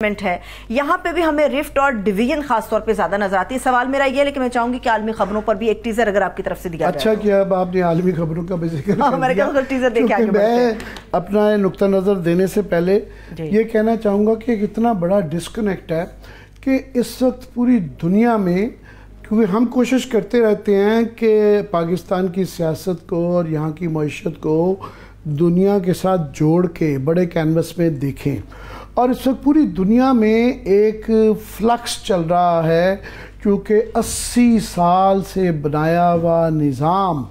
ہے یہاں پہ بھی ہمیں رفٹ اور ڈویژن خاص طور پہ زیادہ نظر آتی ہے۔ سوال میرا یہ ہے لیکن میں چاہوں گی کہ عالمی خبروں پر بھی ایک ٹیزر اگر آپ کی طرف سے دیا جائے۔ اچھا کیا اب آپ نے عالمی خبروں کا بھی ذکر کر دیا، کیونکہ میں اپنا نقطہ نظر دینے سے پہلے یہ کہنا چاہوں گا کہ اتنا بڑا ڈسکنیکٹ ہے کہ اس وقت پوری دنیا میں، کیونکہ ہم کوشش کرتے رہتے ہیں کہ پاکستان کی سیاست کو اور یہاں کی معیشت کو دنیا کے ساتھ جوڑ کے بڑے کینوس میں دیکھیں، اور اس وقت پوری دنیا میں ایک فلکس چل رہا ہے، کیونکہ 80 سال سے بنایا ہوا نظام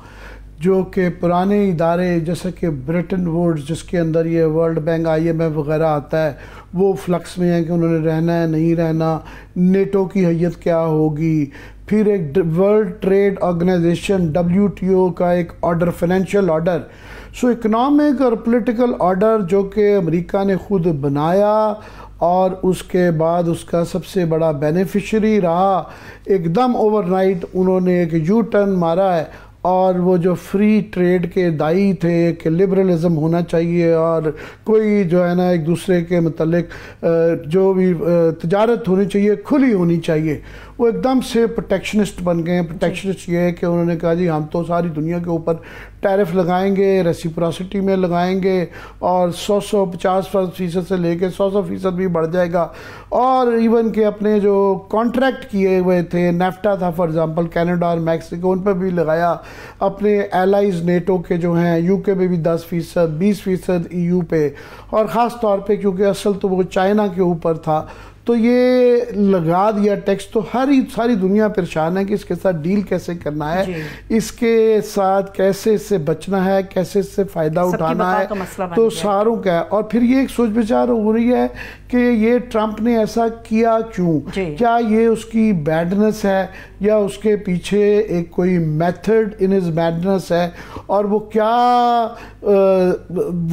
جو کہ پرانے ادارے جیسا کہ برٹن ووڈز، جس کے اندر یہ ورلڈ بینک، IMF وغیرہ آتا ہے، وہ فلکس میں ہے کہ انہوں نے رہنا ہے نہیں رہنا، نیٹو کی حیثیت کیا ہوگی، پھر ایک ورلڈ ٹریڈ آرگنائزیشن WTO کا ایک order, financial order, so economic اور پولیٹیکل آرڈر جو کہ امریکہ نے خود بنایا اور اس کے بعد اس کا سب سے بڑا بینیفیشری رہا، ایک دم اوور نائٹ انہوں نے ایک یو ٹرن مارا ہے، اور وہ جو فری ٹریڈ کے دائی تھے کہ لبرلزم ہونا چاہیے اور کوئی جو ہے نا ایک دوسرے کے متعلق جو بھی تجارت ہونی چاہیے کھلی ہونی چاہیے، وہ ایک دم سے پروٹیکشنسٹ بن گئے ہیں۔ پروٹیکشنسٹ یہ ہے کہ انہوں نے کہا جی ہم تو ساری دنیا کے اوپر ٹیرف لگائیں گے، ریسیپراسٹی میں لگائیں گے، اور 150% سے لے کے 100% بھی بڑھ جائے گا، اور ایون کہ اپنے جو کانٹریکٹ کیے ہوئے تھے، نیفٹا تھا فار ایگزامپل، کینیڈا اور میکسیکو، ان پہ بھی لگایا، اپنے ایلائز نیٹو کے جو ہیں UK پہ بھی 10%، 20% EU پہ، اور خاص طور پہ کیونکہ اصل تو وہ چائنا کے اوپر تھا، تو یہ لگا دیا ٹیکس۔ تو ساری دنیا پریشان ہے کہ اس کے ساتھ ڈیل کیسے کرنا ہے، اس کے ساتھ کیسے اس سے بچنا ہے، کیسے اس سے فائدہ اٹھانا ہے، تو ساروں کا ہے۔ اور پھر یہ ایک سوچ بچار ہو رہی ہے کہ یہ ٹرمپ نے ایسا کیا کیوں؟ کیا یہ اس کی بیڈنس ہے یا اس کے پیچھے ایک کوئی میتھڈ ان ہز بیڈنس ہے، اور وہ کیا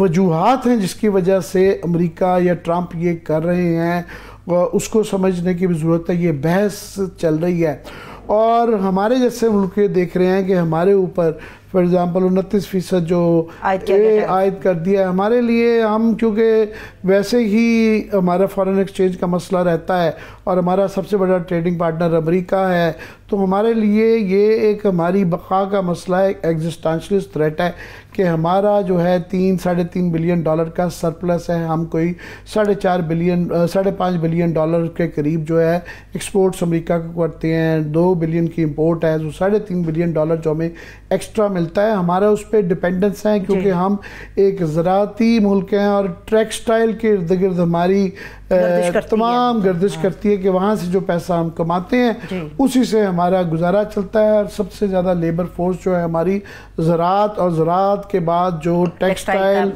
وجوہات ہیں جس کی وجہ سے امریکہ یا ٹرمپ یہ کر رہے ہیں، اس کو سمجھنے کی بھی ضرورت ہے۔ یہ بحث چل رہی ہے، اور ہمارے جیسے ملک دیکھ رہے ہیں کہ ہمارے اوپر فار ایگزامپل 29% جو عائد کر دیا ہے ہمارے لیے، ہم کیونکہ ویسے ہی ہمارا فارن ایکسچینج کا مسئلہ رہتا ہے اور ہمارا سب سے بڑا ٹریڈنگ پارٹنر امریکہ ہے، تو ہمارے لیے یہ ایک ہماری بقا کا مسئلہ ہے، ایگزسٹینشلسٹ تھریٹ ہے کہ ہمارا جو ہے $3.5 بلین کا سرپلس ہے، ہم کوئی $5.5 بلین کے قریب جو ہے ایکسپورٹس امریکہ کو کرتے ہیں، 2 بلین کی امپورٹ ہے، جو $3.5 بلین جو ہمیں ایکسٹرا ملتا ہے، ہمارا اس پہ ڈیپینڈنس ہے کیونکہ ہم ایک زراعتی ملک ہیں، اور ٹیکسٹائل کے ارد گرد ہماری تمام گردش کرتی ہے کہ وہاں سے جو پیسہ ہم کماتے ہیں اسی سے ہمارا گزارا چلتا ہے، اور سب سے زیادہ لیبر فورس جو ہے ہماری زراعت، اور زراعت کے بعد جو ٹیکسٹائل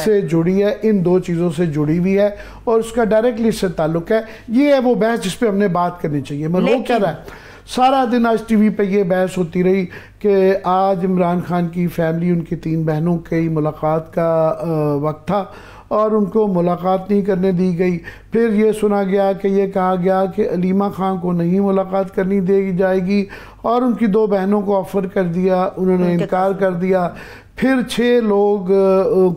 سے جڑی ہے، ان دو چیزوں سے جڑی ہوئی ہے، اور اس کا ڈائریکٹلی اس سے تعلق ہے۔ یہ ہے وہ بحث جس پہ ہم نے بات کرنی چاہیے۔ میں وہ کہہ رہا ہے سارا دن آج ٹی وی پہ یہ بحث ہوتی رہی کہ آج عمران خان کی فیملی، ان کی 3 بہنوں کی ملاقات کا وقت تھا اور ان کو ملاقات نہیں کرنے دی گئی، پھر یہ سنا گیا کہ یہ کہا گیا کہ علیمہ خان کو نہیں ملاقات کرنی دی جائے گی، اور ان کی 2 بہنوں کو آفر کر دیا، انہوں نے انکار کر دیا، پھر 6 لوگ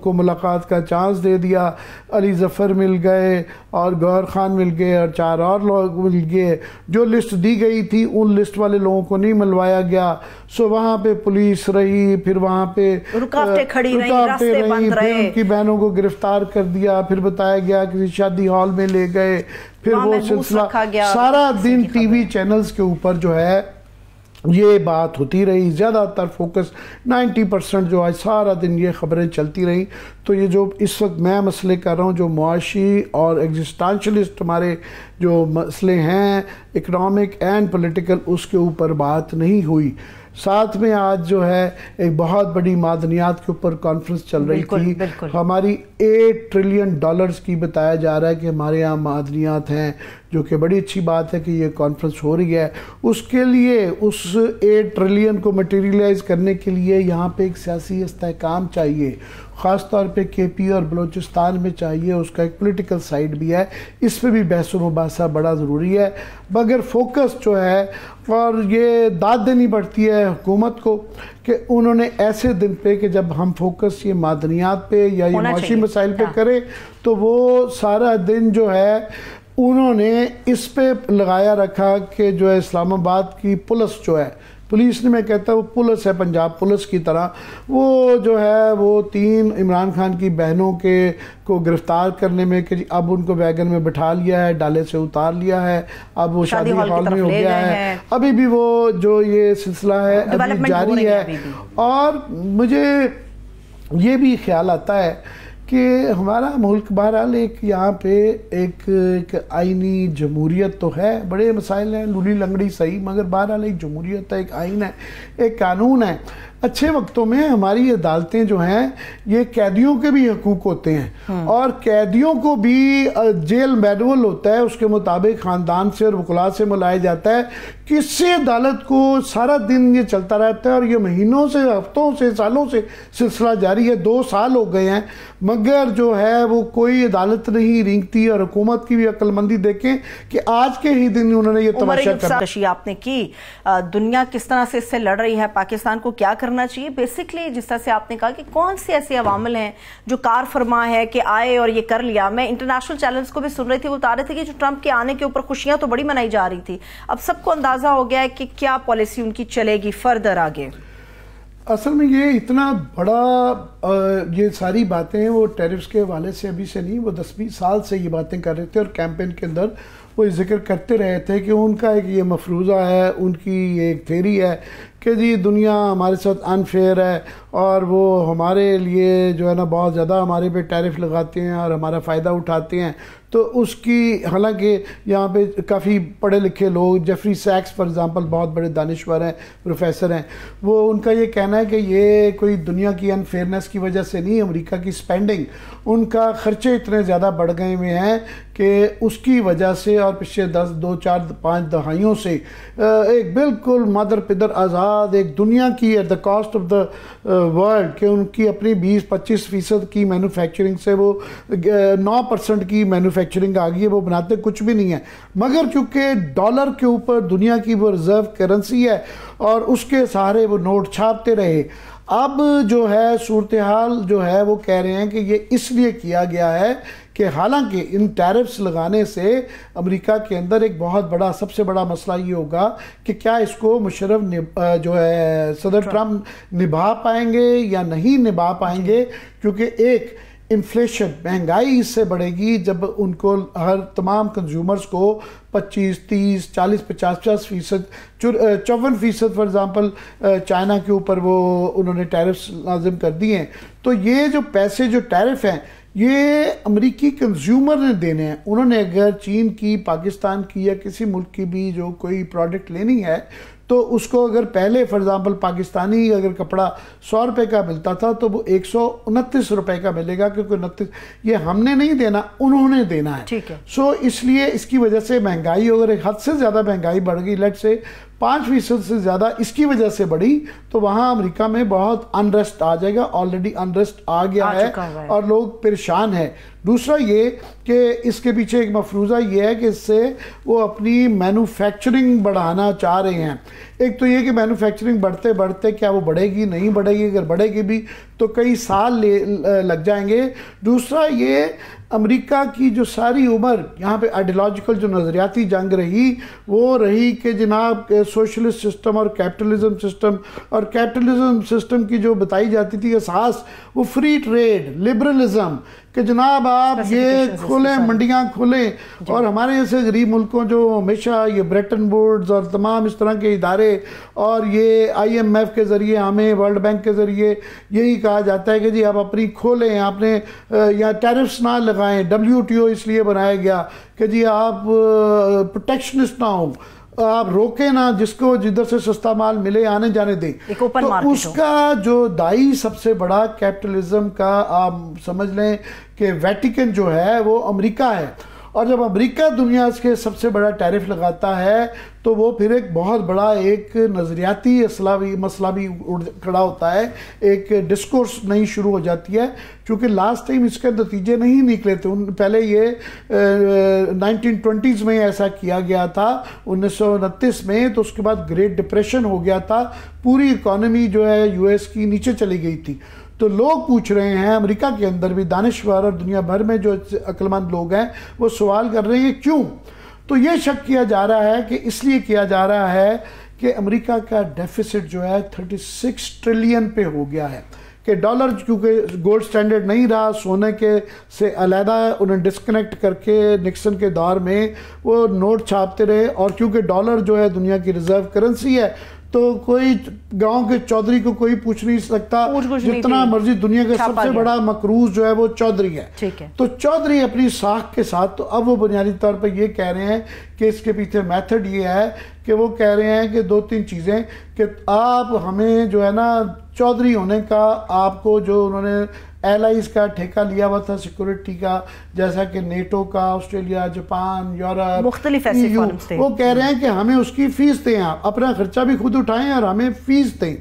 کو ملاقات کا چانس دے دیا، علی ظفر مل گئے اور گوہر خان مل گئے اور 4 اور لوگ مل گئے، جو لسٹ دی گئی تھی ان لسٹ والے لوگوں کو نہیں ملوایا گیا، سو وہاں پہ پولیس رہی، پھر وہاں پہ رکاوٹیں کھڑی رہیں، پھر ان کی بہنوں کو گرفتار کر دیا، پھر بتایا گیا کسی شادی ہال میں لے گئے، پھر وہ سلسلہ سارا دن ٹی وی چینلز کے اوپر جو ہے یہ بات ہوتی رہی، زیادہ تر فوکس 90% جو آج سارا دن یہ خبریں چلتی رہیں۔ تو یہ جو اس وقت میں مسئلے کر رہا ہوں، جو معاشی اور ایگزسٹینشلسٹ ہمارے جو مسئلے ہیں اکنامک اینڈ پولیٹیکل، اس کے اوپر بات نہیں ہوئی۔ ساتھ میں آج جو ہے ایک بہت بڑی معدنیات کے اوپر کانفرنس چل رہی تھی، ہماری $8 ٹریلین کی بتایا جا رہا ہے کہ ہمارے یہاں معدنیات ہیں، جو کہ بڑی اچھی بات ہے کہ یہ کانفرنس ہو رہی ہے۔ اس کے لیے اس 8 ٹریلین کو مٹیریلائز کرنے کے لیے یہاں پہ ایک سیاسی استحکام چاہیے، خاص طور پہ کے پی اور بلوچستان میں چاہیے، اس کا ایک پولیٹیکل سائیڈ بھی ہے، اس پہ بھی بحث و مباحثہ بڑا ضروری ہے، مگر فوکس جو ہے اور یہ داد دینی پڑتی ہے حکومت کو کہ انہوں نے ایسے دن پہ کہ جب ہم فوکس یہ معدنیات پہ یا یہ معاشی مسائل پہ کریں تو وہ سارا دن جو ہے انہوں نے اس پہ لگایا رکھا کہ جو ہے اسلام آباد کی پولیس جو ہے، پولیس نے میں کہتا ہوں وہ پولیس ہے پنجاب پولیس کی طرح، وہ جو ہے وہ 3 عمران خان کی بہنوں کو گرفتار کرنے میں کہ اب ان کو ویگن میں بٹھا لیا ہے، ڈالے سے اتار لیا ہے، اب وہ شادی ہال میں ہو گیا ہے، ابھی بھی وہ جو یہ سلسلہ ہے ابھی جاری ہے۔ اور مجھے یہ بھی خیال آتا ہے کہ ہمارا ملک بہرحال ایک یہاں پہ ایک آئینی جمہوریت تو ہے، بڑے مسائل ہیں، لولی لنگڑی صحیح، مگر بہرحال ایک جمہوریت ہے، ایک آئین ہے، ایک قانون ہے۔ اچھے وقتوں میں ہماری عدالتیں جو ہیں یہ قیدیوں کے بھی حقوق ہوتے ہیں اور قیدیوں کو بھی جیل مینول ہوتا ہے، اس کے مطابق خاندان سے اور وکلاء سے ملایا جاتا ہے۔ کسی عدالت کو سارا دن یہ چلتا رہتا ہے اور یہ مہینوں سے، ہفتوں سے، سالوں سے سلسلہ جاری ہے، 2 سال ہو گئے ہیں، مگر جو ہے وہ کوئی عدالت نہیں رینگتی۔ اور حکومت کی بھی عقل مندی دیکھیں کہ آج کے ہی دن انہوں نے یہ تماشا کرنا۔ آپ نے کی دنیا کس طرح سے اس سے لڑ رہی ہے، پاکستان کو کیا کرنا چاہیے؟ بیسکلی جس طرح سے آپ نے کہا کہ کون سے ایسے عوامل ہیں جو کار فرما ہے کہ آئے اور یہ کر لیا۔ میں انٹرنیشنل چینلز کو بھی سن رہی تھی، وہ بتا رہے تھے کہ جو ٹرمپ کے آنے کے اوپر خوشیاں تو بڑی منائی جا رہی تھی، اب سب کو اندازہ ہو گیا ہے کہ کیا پالیسی ان کی چلے گی فردر آگے۔ اصل میں یہ اتنا بڑا یہ ساری باتیں وہ ٹیرفز کے حوالے سے ابھی سے نہیں، وہ 10-20 سال سے یہ باتیں کر رہے تھے اور کیمپین کے اندر وہ ذکر کرتے رہے تھے کہ ان کا ایک یہ مفروضہ ہے، ان کی یہ ایک تھیری ہے کہ جی دنیا ہمارے ساتھ انفیئر ہے اور وہ ہمارے لیے جو ہے نا بہت زیادہ ہمارے پہ ٹیرف لگاتے ہیں اور ہمارا فائدہ اٹھاتے ہیں۔ تو اس کی حالانکہ یہاں پہ کافی پڑھے لکھے لوگ، جیفری سیکس فار ایگزامپل بہت بڑے دانشور ہیں، پروفیسر ہیں، وہ ان کا یہ کہنا ہے کہ یہ کوئی دنیا کی انفیئرنس کی وجہ سے نہیں، امریکہ کی سپینڈنگ، ان کا خرچے اتنے زیادہ بڑھ گئے ہوئے ہیں کہ اس کی وجہ سے اور پچھلے 2, 4, 5 دہائیوں سے ایک بالکل مادر پدر آزاد ایک دنیا کی at the cost of the world کہ ان کی اپنی 20-25% کی مینوفیکچرنگ سے وہ 9% کی مینوفیکچرنگ آ گئی ہے، وہ بناتے کچھ بھی نہیں ہے، مگر چونکہ ڈالر کے اوپر دنیا کی وہ ریزرو کرنسی ہے اور اس کے سہارے وہ نوٹ چھاپتے رہے۔ اب جو ہے صورتحال جو ہے وہ کہہ رہے ہیں کہ یہ اس لیے کیا گیا ہے کہ حالانکہ ان ٹیرفز لگانے سے امریکہ کے اندر ایک بہت بڑا، سب سے بڑا مسئلہ یہ ہوگا کہ کیا اس کو مشرف جو ہے صدر ٹرمپ نبھا پائیں گے یا نہیں نبھا پائیں گے، کیونکہ ایک انفلیشن، مہنگائی اس سے بڑھے گی جب ان کو ہر تمام کنزیومرز کو 25, 30, 40, 50% 54% فار ایگزامپل چائنا کے اوپر وہ انہوں نے ٹیرفز لازم کر دیے ہیں۔ تو یہ جو پیسے جو ٹیرف ہیں یہ امریکی کنزیومر نے دینے ہیں۔ انہوں نے اگر چین کی، پاکستان کی یا کسی ملک کی بھی جو کوئی پروڈکٹ لینی ہے تو اس کو اگر پہلے فار ایگزامپل پاکستانی اگر کپڑا 100 روپے کا ملتا تھا تو وہ 129 روپے کا ملے گا، کیونکہ 29 یہ ہم نے نہیں دینا، انہوں نے دینا ہے۔ سو اس لیے اس کی وجہ سے مہنگائی اگر ایک حد سے زیادہ مہنگائی بڑھ گئی، لیٹ سے 5% سے زیادہ اس کی وجہ سے بڑھی، تو وہاں امریکہ میں بہت انریسٹ آ جائے گا، آلریڈی انریسٹ آ گیا ہے اور لوگ پریشان ہیں۔ دوسرا یہ کہ اس کے پیچھے ایک مفروضہ یہ ہے کہ اس سے وہ اپنی مینوفیکچرنگ بڑھانا چاہ رہے ہیں۔ ایک تو یہ کہ مینوفیکچرنگ بڑھتے بڑھتے کیا وہ بڑھے گی، نہیں بڑھے گی، اگر بڑھے گی بھی تو کئی سال لگ جائیں گے۔ دوسرا یہ امریکہ کی جو ساری عمر یہاں پہ آئیڈیالوجیکل جو نظریاتی جنگ رہی وہ رہی کہ جناب سوشلسٹ سسٹم اور کیپٹلزم سسٹم، اور کیپٹلزم سسٹم کی جو بتائی جاتی تھی اساس وہ فری ٹریڈ، لبرلزم، کہ جناب آپ یہ کھولیں، منڈیاں کھولیں، اور ہمارے جیسے غریب ملکوں جو ہمیشہ یہ بریٹن ووڈز اور تمام اس طرح کے ادارے اور یہ IMF کے ذریعے ہمیں ورلڈ بینک کے ذریعے یہی کہا جاتا ہے کہ جی آپ اپنی کھولیں، آپ نے یا ٹیرفز نہ لگائیں، WTO اس لیے بنایا گیا کہ جی آپ پروٹیکشنسٹ نہ ہوں، آپ روکیں نہ، جس کو جدھر سے سستا مال ملے آنے جانے دیں۔ تو اس کا جو دائی سب سے بڑا کیپٹلزم کا آپ سمجھ لیں کہ ویٹیکن جو ہے وہ امریکہ ہے، اور جب امریکہ دنیا کے سب سے بڑا ٹیرف لگاتا ہے تو وہ پھر ایک بہت بڑا ایک نظریاتی مسئلہ بھی کھڑا ہوتا ہے, ایک ڈسکورس نئی شروع ہو جاتی ہے. چونکہ لاسٹ ٹائم اس کے نتیجے نہیں نکلے تھے, پہلے یہ 1920s میں ایسا کیا گیا تھا, 1929 میں, تو اس کے بعد گریٹ ڈپریشن ہو گیا تھا, پوری اکانومی جو ہے یو ایس کی نیچے چلی گئی تھی. تو لوگ پوچھ رہے ہیں, امریکہ کے اندر بھی دانشور اور دنیا بھر میں جو عقلمند لوگ ہیں وہ سوال کر رہے ہیں کیوں. تو یہ شک کیا جا رہا ہے کہ اس لیے کیا جا رہا ہے کہ امریکہ کا ڈیفیسٹ جو ہے 36 ٹریلین پہ ہو گیا ہے, کہ ڈالر کیونکہ گولڈ سٹینڈرڈ نہیں رہا, سونے کے سے علیحدہ انہیں ڈسکنیکٹ کر کے نکسن کے دور میں وہ نوٹ چھاپتے رہے, اور کیونکہ ڈالر جو ہے دنیا کی ریزرو کرنسی ہے تو کوئی گاؤں کے چودھری کو کوئی پوچھ نہیں سکتا, جتنا مرضی دنیا کا سب سے بڑا مقروض جو ہے وہ چودھری ہے. تو چودھری اپنی ساکھ کے ساتھ, تو اب وہ بنیادی طور پر یہ کہہ رہے ہیں کہ اس کے پیچھے میتھڈ یہ ہے کہ وہ کہہ رہے ہیں کہ 2-3 چیزیں, کہ آپ ہمیں جو ہے نا چودھری ہونے کا, آپ کو جو انہوں نے ایلائز کا ٹھیکہ لیا ہوا تھا سیکورٹی کا, جیسا کہ نیٹو کا, آسٹریلیا, جاپان, یورپ, مختلف ایسے فارمز تھے, وہ کہہ رہے ہیں کہ ہمیں اس کی فیس دیں, آپ اپنا خرچہ بھی خود اٹھائیں اور ہمیں فیس دیں,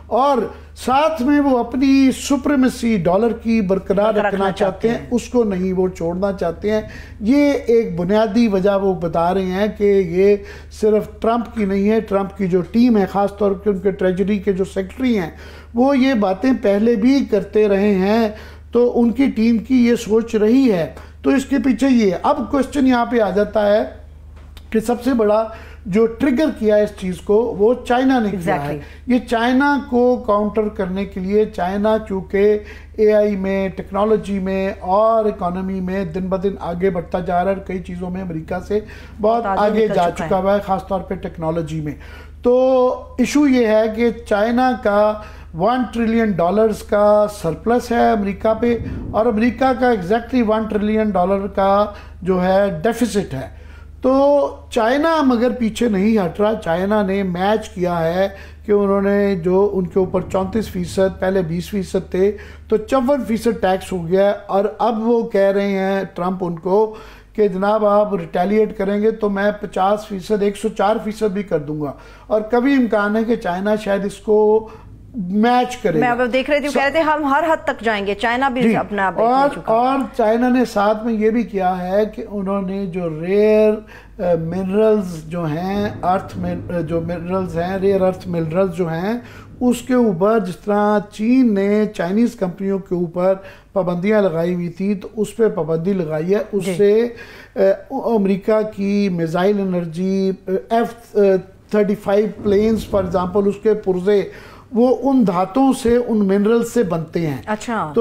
اور ساتھ میں وہ اپنی سپریمیسی ڈالر کی برقرار رکھنا چاہتے ہیں, اس کو نہیں وہ چھوڑنا چاہتے ہیں. یہ ایک بنیادی وجہ وہ بتا رہے ہیں کہ یہ صرف ٹرمپ کی نہیں ہے, ٹرمپ کی جو ٹیم ہے, خاص طور پہ ان کے ٹریجری کے جو سیکرٹری ہیں, وہ یہ باتیں پہلے بھی کرتے رہے ہیں, تو ان کی ٹیم کی یہ سوچ رہی ہے. تو اس کے پیچھے یہ, اب کوسچن یہاں پہ آ جاتا ہے کہ سب سے بڑا جو ٹریگر کیا اس چیز کو وہ چائنا نے کیا ہے. یہ چائنا کو کاؤنٹر کرنے کے لیے, چائنا چونکہ اے آئی میں, ٹیکنالوجی میں اور اکانومی میں دن بدن آگے بڑھتا جا رہا ہے, اور کئی چیزوں میں امریکہ سے بہت آگے جا چکا ہوا ہے, خاص طور پہ ٹیکنالوجی میں. تو ایشو یہ ہے کہ چائنا کا $1 ٹریلین کا سرپلس ہے امریکہ پہ, اور امریکہ کا ایگزیکٹلی $1 ٹریلین کا جو ہے ڈیفیسٹ ہے. تو چائنا مگر پیچھے نہیں ہٹ رہا, چائنا نے میچ کیا ہے کہ انہوں نے جو ان کے اوپر 34%, پہلے 20% تھے, تو 54% ٹیکس ہو گیا ہے. اور اب وہ کہہ رہے ہیں ٹرمپ ان کو کہ جناب آپ ریٹیلیٹ کریں گے تو میں 50%, 104% بھی کر دوں گا, اور کبھی امکان ہے کہ چائنا شاید اس کو میچ کرے. میں اب دیکھ رہے تھے, کہہ رہے تھے ہم ہر حد تک جائیں گے, چائنا بھی اپنا اور چائنا نے ساتھ میں یہ بھی کیا ہے کہ انہوں نے جو ریئر منرلز جو ہیں, ارتھ میں جو منرلز ہیں, ریئر ارتھ منرلز جو ہیں, اس کے اوپر جس طرح چین نے چائنیز کمپنیوں کے اوپر پابندیاں لگائی ہوئی تھی, تو اس پہ پابندی لگائی ہے. اس سے امریکہ کی missile energy, F-35 planes for example, اس کے پرزے وہ ان دھاتوں سے, ان منرل سے بنتے ہیں. اچھا.